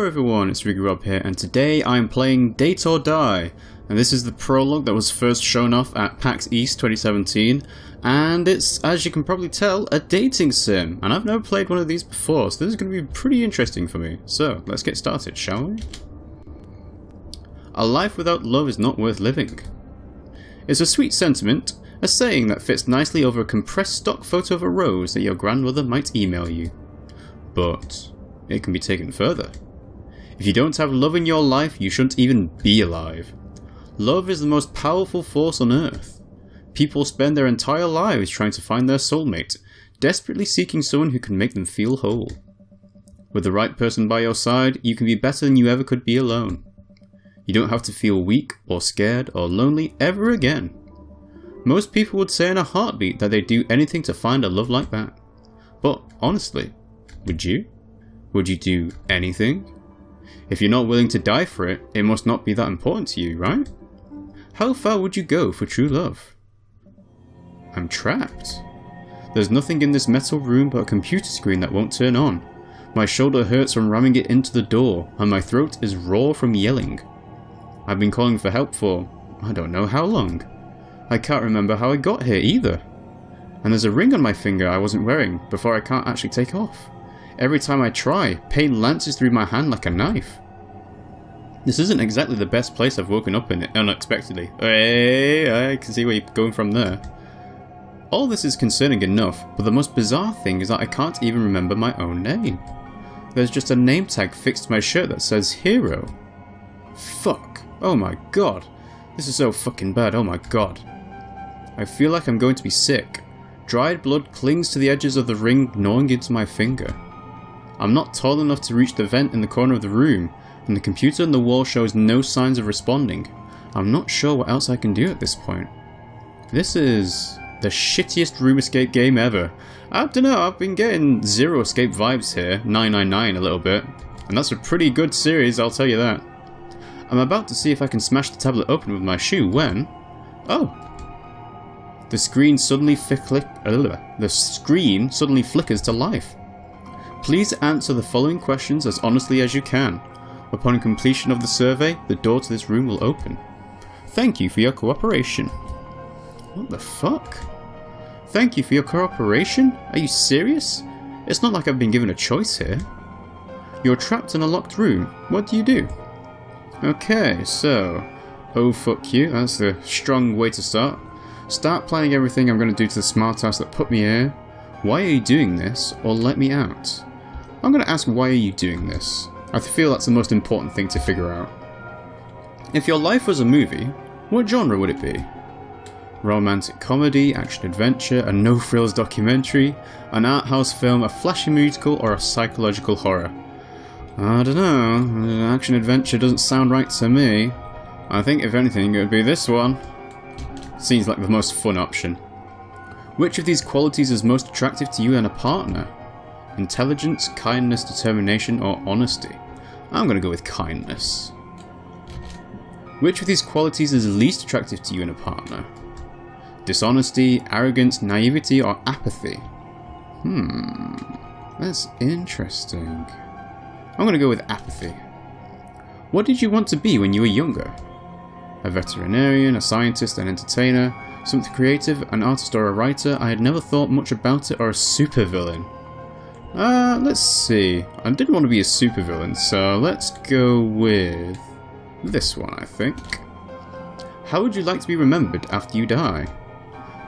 Hello everyone, it's RiggyRob here, and today I'm playing Date or Die. And this is the prologue that was first shown off at Pax East 2017, and it's, as you can probably tell, a dating sim. And I've never played one of these before, so this is going to be pretty interesting for me. So, let's get started, shall we? A life without love is not worth living. It's a sweet sentiment, a saying that fits nicely over a compressed stock photo of a rose that your grandmother might email you. But it can be taken further. If you don't have love in your life, you shouldn't even be alive. Love is the most powerful force on earth. People spend their entire lives trying to find their soulmate, desperately seeking someone who can make them feel whole. With the right person by your side, you can be better than you ever could be alone. You don't have to feel weak or scared or lonely ever again. Most people would say in a heartbeat that they'd do anything to find a love like that. But honestly, would you? Would you do anything? If you're not willing to die for it, it must not be that important to you, right? How far would you go for true love? I'm trapped. There's nothing in this metal room but a computer screen that won't turn on. My shoulder hurts from ramming it into the door, and my throat is raw from yelling. I've been calling for help for I don't know how long. I can't remember how I got here either. And there's a ring on my finger I wasn't wearing before I can't actually take off. Every time I try, pain lances through my hand like a knife. This isn't exactly the best place I've woken up in it unexpectedly. Hey, I can see where you're going from there. All this is concerning enough, but the most bizarre thing is that I can't even remember my own name. There's just a name tag fixed to my shirt that says Hero. Fuck. Oh my god. This is so fucking bad, oh my god. I feel like I'm going to be sick. Dried blood clings to the edges of the ring, gnawing into my finger. I'm not tall enough to reach the vent in the corner of the room, and the computer on the wall shows no signs of responding. I'm not sure what else I can do at this point. This is the shittiest room escape game ever. I don't know, I've been getting Zero Escape vibes here, 999 a little bit, and that's a pretty good series, I'll tell you that. I'm about to see if I can smash the tablet open with my shoe when... oh! The screen suddenly flickers to life. Please answer the following questions as honestly as you can. Upon completion of the survey, the door to this room will open. Thank you for your cooperation. What the fuck? Thank you for your cooperation? Are you serious? It's not like I've been given a choice here. You're trapped in a locked room. What do you do? Okay, so... oh fuck you, that's a strong way to start. Start planning everything I'm going to do to the smartass that put me here. Why are you doing this? Or let me out? I'm going to ask, why are you doing this? I feel that's the most important thing to figure out. If your life was a movie, what genre would it be? Romantic comedy, action-adventure, a no-frills documentary, an art house film, a flashy musical, or a psychological horror? I don't know, action-adventure doesn't sound right to me. I think if anything it would be this one. Seems like the most fun option. Which of these qualities is most attractive to you in a partner? Intelligence, kindness, determination, or honesty? I'm gonna go with kindness. Which of these qualities is least attractive to you in a partner? Dishonesty, arrogance, naivety, or apathy? That's interesting. I'm gonna go with apathy. What did you want to be when you were younger? A veterinarian, a scientist, an entertainer, something creative, an artist or a writer? I had never thought much about it, or a supervillain. Let's see. I didn't want to be a supervillain, so let's go with this one, I think. How would you like to be remembered after you die?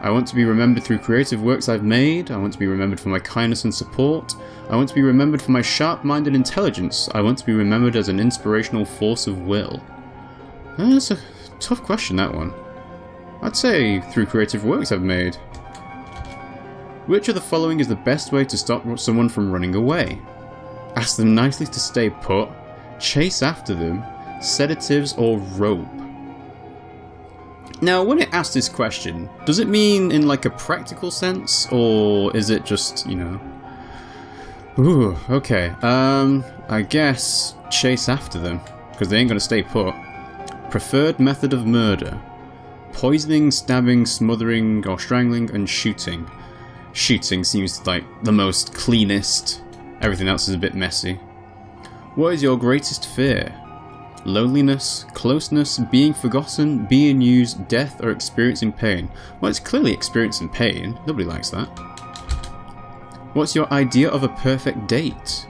I want to be remembered through creative works I've made. I want to be remembered for my kindness and support. I want to be remembered for my sharp-minded intelligence. I want to be remembered as an inspirational force of will. That's a tough question, that one. I'd say through creative works I've made. Which of the following is the best way to stop someone from running away? Ask them nicely to stay put, chase after them, sedatives, or rope. Now, when it asks this question, does it mean in like a practical sense, or is it just, you know... ooh, okay. I guess chase after them, because they ain't gonna stay put. Preferred method of murder. Poisoning, stabbing, smothering, or strangling, and shooting. Shooting seems like the most cleanest. Everything else is a bit messy. What is your greatest fear? Loneliness, closeness, being forgotten, being used, death, or experiencing pain? Well, it's clearly experiencing pain. Nobody likes that. What's your idea of a perfect date?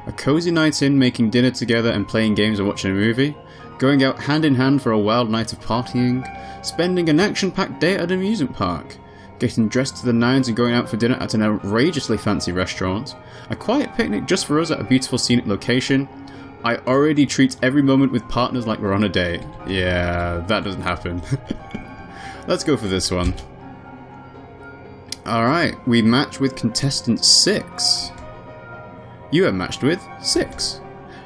A cozy night in, making dinner together and playing games or watching a movie? Going out hand in hand for a wild night of partying? Spending an action-packed day at an amusement park? Getting dressed to the nines and going out for dinner at an outrageously fancy restaurant? A quiet picnic just for us at a beautiful scenic location? I already treat every moment with partners like we're on a date. Yeah, that doesn't happen. Let's go for this one. Alright, we match with contestant 6. You have matched with 6.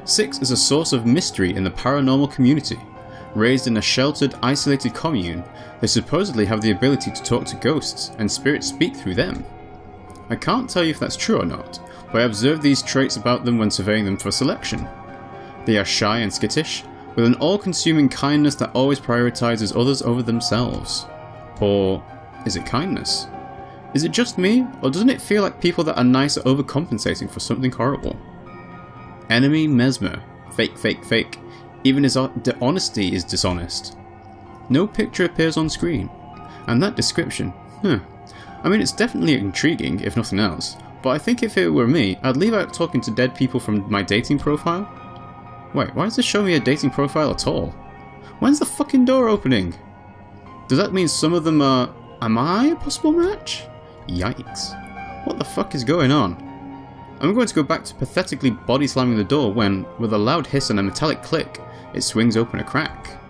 6 is a source of mystery in the paranormal community. Raised in a sheltered, isolated commune, they supposedly have the ability to talk to ghosts, and spirits speak through them. I can't tell you if that's true or not, but I observed these traits about them when surveying them for selection. They are shy and skittish, with an all-consuming kindness that always prioritizes others over themselves. Or is it kindness? Is it just me, or doesn't it feel like people that are nice are overcompensating for something horrible? Enemy Mesmer. Fake, fake, fake. Even his honesty is dishonest. No picture appears on screen. And that description, I mean, it's definitely intriguing, if nothing else, but I think if it were me, I'd leave out talking to dead people from my dating profile. Wait, why does this show me a dating profile at all? When's the fucking door opening? Does that mean some of them are... Am I a possible match? Yikes. What the fuck is going on? I'm going to go back to pathetically body slamming the door when, with a loud hiss and a metallic click, it swings open a crack.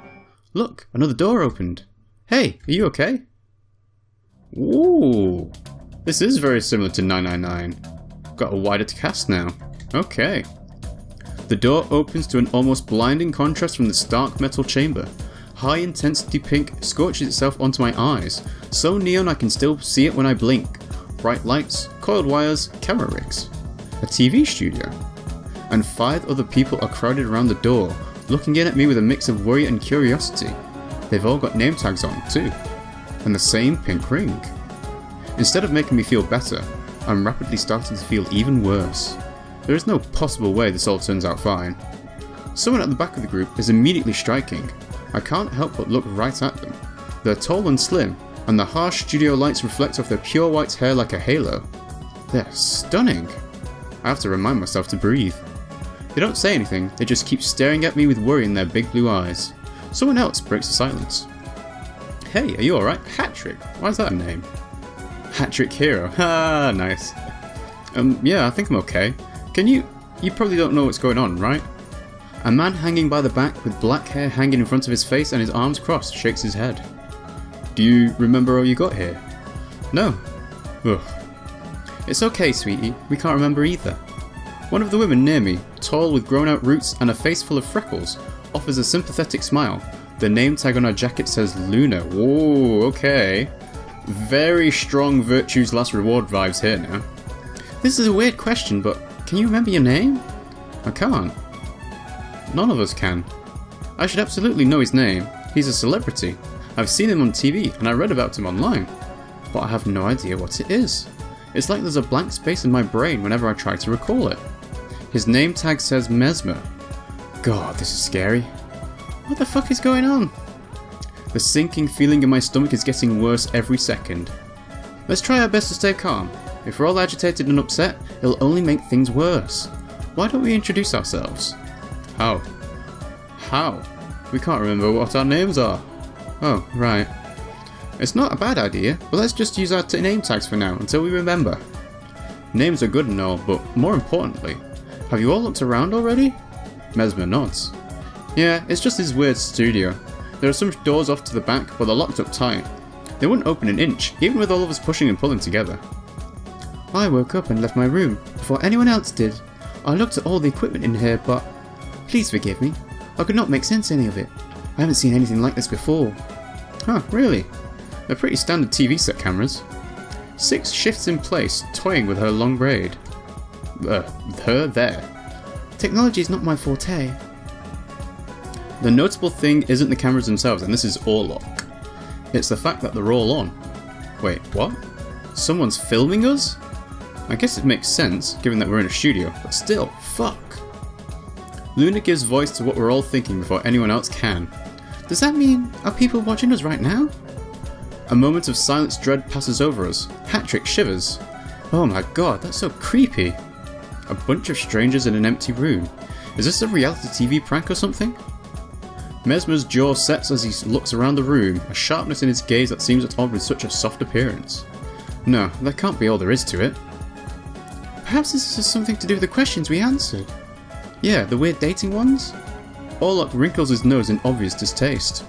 Look, another door opened. Hey, are you okay? Ooh, this is very similar to 999. Got a wider cast now. Okay. The door opens to an almost blinding contrast from the stark metal chamber. High intensity pink scorches itself onto my eyes, so neon I can still see it when I blink. Bright lights, coiled wires, camera rigs. A TV studio. And 5 other people are crowded around the door, looking in at me with a mix of worry and curiosity. They've all got name tags on, too. And the same pink ring. Instead of making me feel better, I'm rapidly starting to feel even worse. There is no possible way this all turns out fine. Someone at the back of the group is immediately striking. I can't help but look right at them. They're tall and slim, and the harsh studio lights reflect off their pure white hair like a halo. They're stunning. I have to remind myself to breathe. They don't say anything, they just keep staring at me with worry in their big blue eyes. Someone else breaks the silence. Hey, are you alright? Hat-Trick? Why is that a name? Hat-Trick Hero. Ah, nice. Yeah, I think I'm okay. You probably don't know what's going on, right? A man hanging by the back with black hair hanging in front of his face and his arms crossed shakes his head. Do you remember how you got here? No. Ugh. It's okay, sweetie. We can't remember either. One of the women near me, tall with grown-out roots and a face full of freckles, offers a sympathetic smile. The name tag on her jacket says Luna. Whoa, okay. Very strong Virtue's Last Reward vibes here now. This is a weird question, but can you remember your name? I can't. None of us can. I should absolutely know his name. He's a celebrity. I've seen him on TV and I read about him online. But I have no idea what it is. It's like there's a blank space in my brain whenever I try to recall it. His name tag says Mesmer. God, this is scary. What the fuck is going on? The sinking feeling in my stomach is getting worse every second. Let's try our best to stay calm. If we're all agitated and upset, it'll only make things worse. Why don't we introduce ourselves? How? How? We can't remember what our names are. Oh, right. It's not a bad idea, but let's just use our name tags for now until we remember. Names are good and all, but more importantly, have you all looked around already? Mesmer nods. Yeah, it's just this weird studio. There are some doors off to the back, but they're locked up tight. They wouldn't open an inch, even with all of us pushing and pulling together. I woke up and left my room before anyone else did. I looked at all the equipment in here, but please forgive me. I could not make sense of any of it. I haven't seen anything like this before. Huh, really? They're pretty standard TV set cameras. 6 shifts in place, toying with her long braid. Her there. Technology is not my forte. The notable thing isn't the cameras themselves, and this is Orlok. It's the fact that they're all on. Wait, what? Someone's filming us? I guess it makes sense, given that we're in a studio, but still, fuck. Luna gives voice to what we're all thinking before anyone else can. Does that mean, are people watching us right now? A moment of silent dread passes over us. Patrick shivers. Oh my god, that's so creepy. A bunch of strangers in an empty room. Is this a reality TV prank or something? Mesmer's jaw sets as he looks around the room, a sharpness in his gaze that seems at odds with such a soft appearance. No, that can't be all there is to it. Perhaps this has something to do with the questions we answered. Yeah, the weird dating ones? Orlok wrinkles his nose in obvious distaste.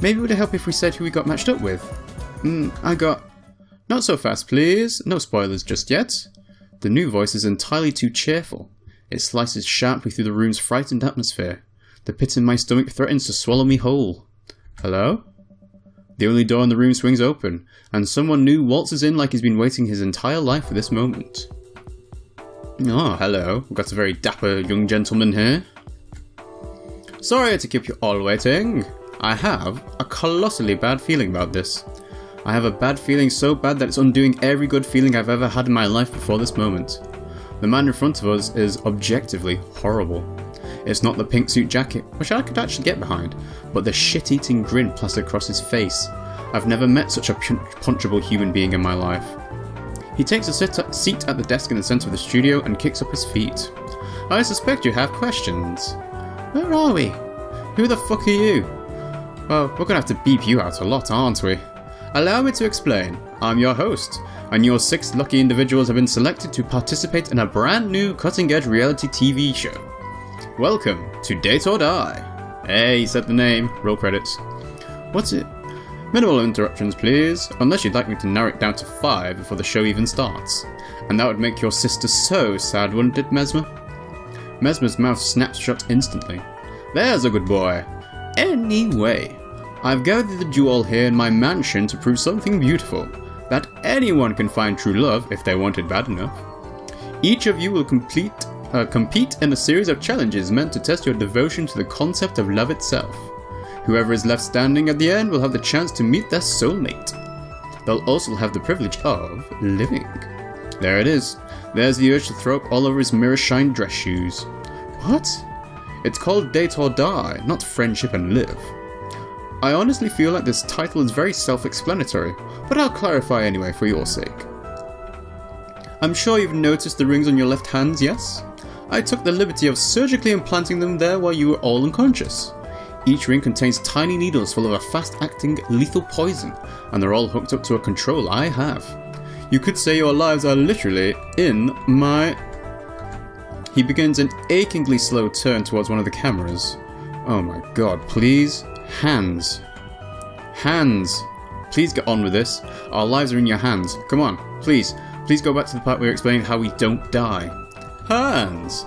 Maybe it would help if we said who we got matched up with. I got... Not so fast, please. No spoilers just yet. The new voice is entirely too cheerful. It slices sharply through the room's frightened atmosphere. The pit in my stomach threatens to swallow me whole. Hello? The only door in the room swings open, and someone new waltzes in like he's been waiting his entire life for this moment. Oh, hello. We've got a very dapper young gentleman here. Sorry to keep you all waiting. I have a colossally bad feeling about this. I have a bad feeling so bad that it's undoing every good feeling I've ever had in my life before this moment. The man in front of us is objectively horrible. It's not the pink suit jacket, which I could actually get behind, but the shit-eating grin plastered across his face. I've never met such a punchable human being in my life. He takes a seat at the desk in the centre of the studio and kicks up his feet. I suspect you have questions. Where are we? Who the fuck are you? Well, we're gonna have to beep you out a lot, aren't we? Allow me to explain. I'm your host, and your 6 lucky individuals have been selected to participate in a brand new cutting-edge reality TV show. Welcome to Date or Die. Hey, he said the name. Roll credits. What's it? Minimal interruptions, please, unless you'd like me to narrow it down to 5 before the show even starts. And that would make your sister so sad, wouldn't it, Mesmer? Mesmer's mouth snaps shut instantly. There's a good boy. Anyway, I've gathered you all here in my mansion to prove something beautiful, that anyone can find true love if they want it bad enough. Each of you will compete in a series of challenges meant to test your devotion to the concept of love itself. Whoever is left standing at the end will have the chance to meet their soulmate. They'll also have the privilege of living. There it is. There's the urge to throw up all over his mirror-shine dress shoes. What? It's called Date or Die, not Friendship and Live. I honestly feel like this title is very self-explanatory, but I'll clarify anyway for your sake. I'm sure you've noticed the rings on your left hands, yes? I took the liberty of surgically implanting them there while you were all unconscious. Each ring contains tiny needles full of a fast-acting lethal poison, and they're all hooked up to a control I have. You could say your lives are literally in my... He begins an achingly slow turn towards one of the cameras. Oh my god, please. Hands. Hands. Please get on with this. Our lives are in your hands. Come on, please. Please go back to the part where you're explaining how we don't die. Hands.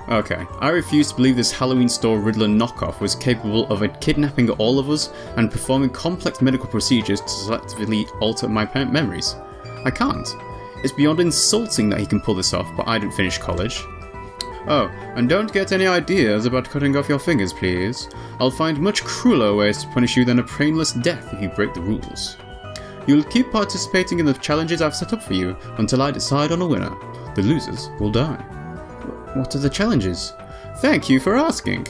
Okay, I refuse to believe this Halloween store Riddler knockoff was capable of kidnapping all of us and performing complex medical procedures to selectively alter my memories. I can't. It's beyond insulting that he can pull this off, but I didn't finish college. Oh, and don't get any ideas about cutting off your fingers, please. I'll find much crueler ways to punish you than a painless death if you break the rules. You'll keep participating in the challenges I've set up for you until I decide on a winner. The losers will die. What are the challenges? Thank you for asking.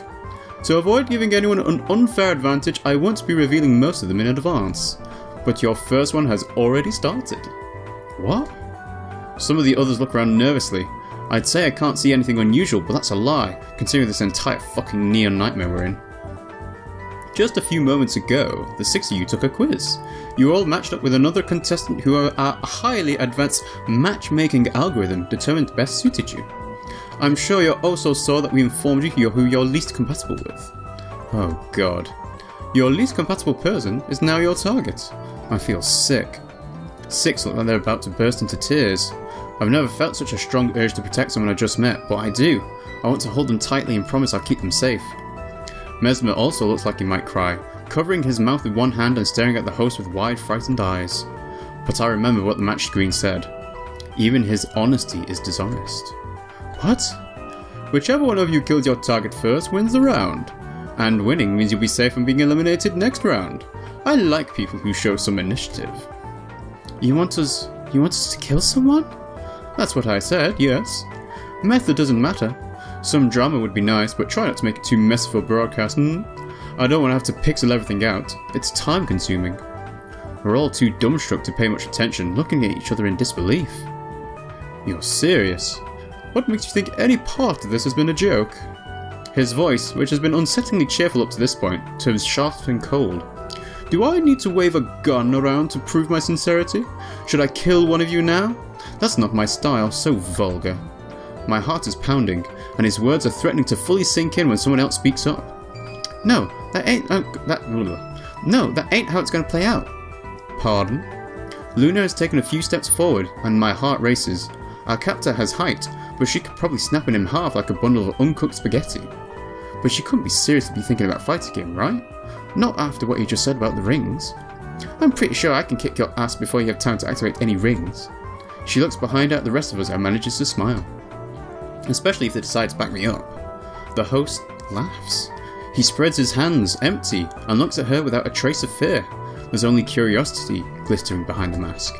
To avoid giving anyone an unfair advantage, I won't be revealing most of them in advance. But your first one has already started. What? Some of the others look around nervously. I'd say I can't see anything unusual, but that's a lie, considering this entire fucking neon nightmare we're in. Just a few moments ago, the 6 of you took a quiz. You were all matched up with another contestant who a highly advanced matchmaking algorithm determined best suited you. I'm sure you also saw that we informed you who you're least compatible with. Oh god. Your least compatible person is now your target. I feel sick. 6 look like they're about to burst into tears. I've never felt such a strong urge to protect someone I just met, but I do. I want to hold them tightly and promise I'll keep them safe. Mesmer also looks like he might cry, covering his mouth with one hand and staring at the host with wide, frightened eyes. But I remember what the match screen said. Even his honesty is dishonest. What? Whichever one of you kills your target first wins the round. And winning means you'll be safe from being eliminated next round. I like people who show some initiative. You want us to kill someone? That's what I said, yes. Method doesn't matter. Some drama would be nice, but try not to make it too messy for broadcast. I don't want to have to pixel everything out. It's time consuming. We're all too dumbstruck to pay much attention, looking at each other in disbelief. You're serious? What makes you think any part of this has been a joke? His voice, which has been unsettlingly cheerful up to this point, turns sharp and cold. Do I need to wave a gun around to prove my sincerity? Should I kill one of you now? That's not my style, so vulgar. My heart is pounding, and his words are threatening to fully sink in when someone else speaks up. No, that ain't how it's going to play out. Pardon? Luna has taken a few steps forward, and my heart races. Our captor has height, but she could probably snap him in half like a bundle of uncooked spaghetti. But she couldn't be seriously thinking about fighting him, right? Not after what you just said about the rings. I'm pretty sure I can kick your ass before you have time to activate any rings. She looks behind at the rest of us and manages to smile. Especially if they decide to back me up. The host laughs. He spreads his hands, empty, and looks at her without a trace of fear. There's only curiosity glittering behind the mask.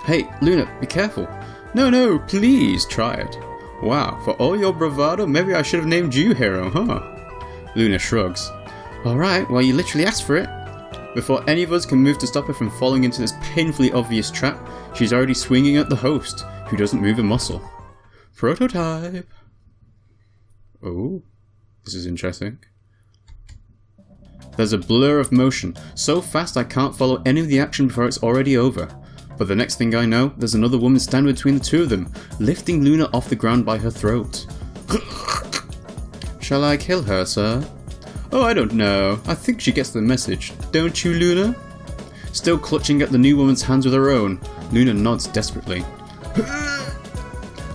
Hey, Luna, be careful. No, please try it. Wow, for all your bravado, maybe I should have named you Hero, huh? Luna shrugs. Alright, well you literally asked for it. Before any of us can move to stop her from falling into this painfully obvious trap, she's already swinging at the host, who doesn't move a muscle. Prototype. Oh, this is interesting. There's a blur of motion, so fast I can't follow any of the action before it's already over. But the next thing I know, there's another woman standing between the two of them, lifting Luna off the ground by her throat. Shall I kill her, sir? Oh, I don't know. I think she gets the message. Don't you, Luna? Still clutching at the new woman's hands with her own, Luna nods desperately.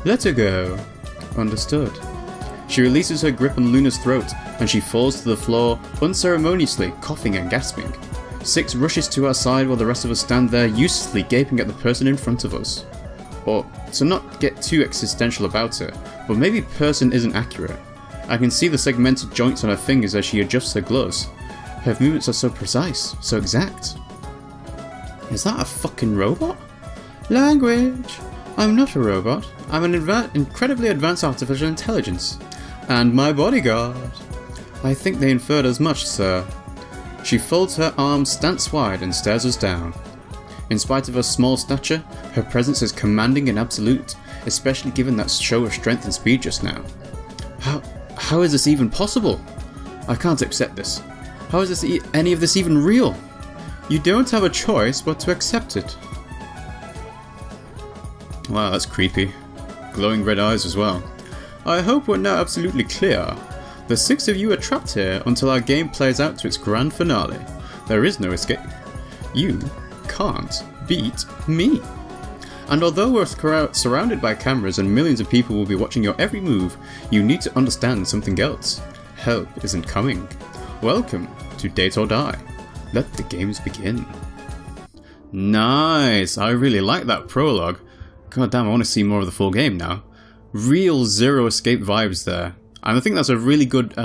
Let her go. Understood. She releases her grip on Luna's throat, and she falls to the floor unceremoniously, coughing and gasping. Six rushes to our side while the rest of us stand there uselessly gaping at the person in front of us. Or, to not get too existential about it, but maybe person isn't accurate. I can see the segmented joints on her fingers as she adjusts her gloves. Her movements are so precise, so exact. Is that a fucking robot? Language! I'm not a robot. I'm an incredibly advanced artificial intelligence. And my bodyguard. I think they inferred as much, sir. She folds her arms stance wide and stares us down. In spite of her small stature, her presence is commanding and absolute, especially given that show of strength and speed just now. How is this even possible? I can't accept this. How is this any of this even real? You don't have a choice but to accept it. Wow, that's creepy. Glowing red eyes as well. I hope we're now absolutely clear. The six of you are trapped here until our game plays out to its grand finale. There is no escape. You can't beat me. And although we're surrounded by cameras and millions of people will be watching your every move, you need to understand something else. Help isn't coming. Welcome to Date or Die. Let the games begin. Nice! I really like that prologue. God damn, I want to see more of the full game now. Real Zero Escape vibes there. And I think that's a really good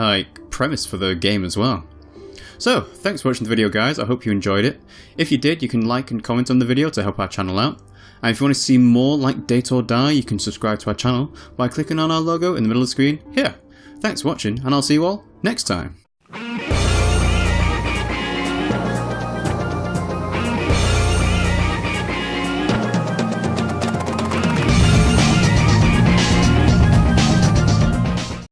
premise for the game as well. So, thanks for watching the video guys, I hope you enjoyed it. If you did, you can like and comment on the video to help our channel out. And if you want to see more like Date or Die, you can subscribe to our channel by clicking on our logo in the middle of the screen here. Thanks for watching, and I'll see you all next time.